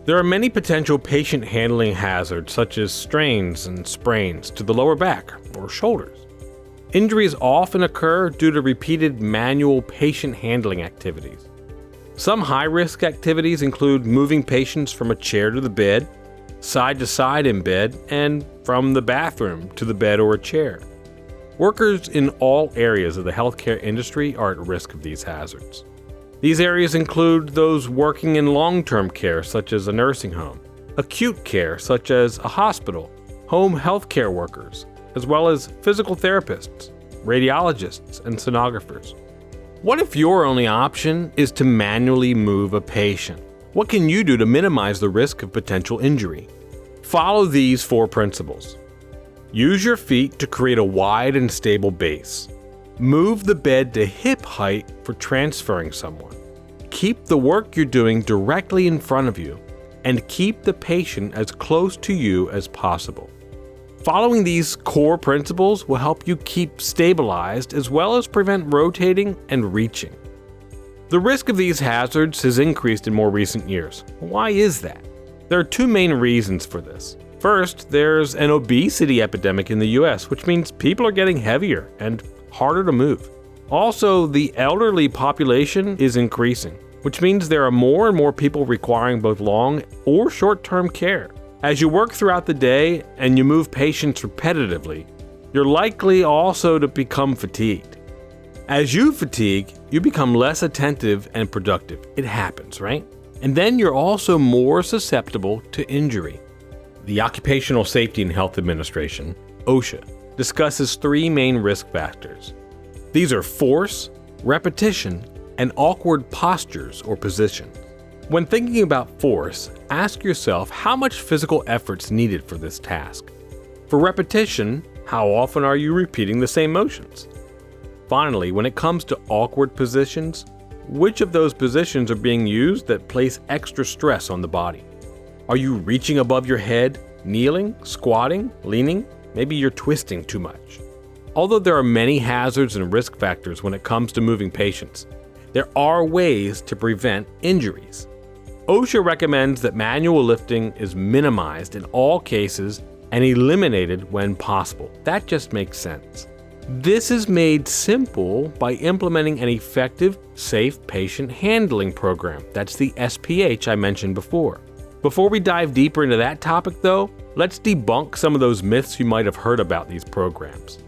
There are many potential patient handling hazards such as strains and sprains to the lower back or shoulders. Injuries often occur due to repeated manual patient handling activities. Some high-risk activities include moving patients from a chair to the bed, side to side in bed, and from the bathroom to the bed or a chair. Workers in all areas of the healthcare industry are at risk of these hazards. These areas include those working in long-term care, such as a nursing home, acute care, such as a hospital, home healthcare workers, as well as physical therapists, radiologists, and sonographers. What if your only option is to manually move a patient? What can you do to minimize the risk of potential injury? Follow these 4 principles. Use your feet to create a wide and stable base. Move the bed to hip height for transferring someone. Keep the work you're doing directly in front of you, and keep the patient as close to you as possible. Following these core principles will help you keep stabilized as well as prevent rotating and reaching. The risk of these hazards has increased in more recent years. Why is that? There are 2 main reasons for this. First, there's an obesity epidemic in the US, which means people are getting heavier and harder to move. Also, the elderly population is increasing, which means there are more and more people requiring both long or short-term care. As you work throughout the day and you move patients repetitively, you're likely also to become fatigued. As you fatigue, you become less attentive and productive. It happens, right? And then you're also more susceptible to injury. The Occupational Safety and Health Administration, OSHA, discusses 3 main risk factors. These are force, repetition, and awkward postures or positions. When thinking about force, ask yourself how much physical effort's needed for this task. For repetition, how often are you repeating the same motions? Finally, when it comes to awkward positions, which of those positions are being used that place extra stress on the body? Are you reaching above your head, kneeling, squatting, leaning? Maybe you're twisting too much. Although there are many hazards and risk factors when it comes to moving patients, there are ways to prevent injuries. OSHA recommends that manual lifting is minimized in all cases and eliminated when possible. That just makes sense. This is made simple by implementing an effective, safe patient handling program. That's the SPH I mentioned before. Before we dive deeper into that topic though, let's debunk some of those myths you might have heard about these programs.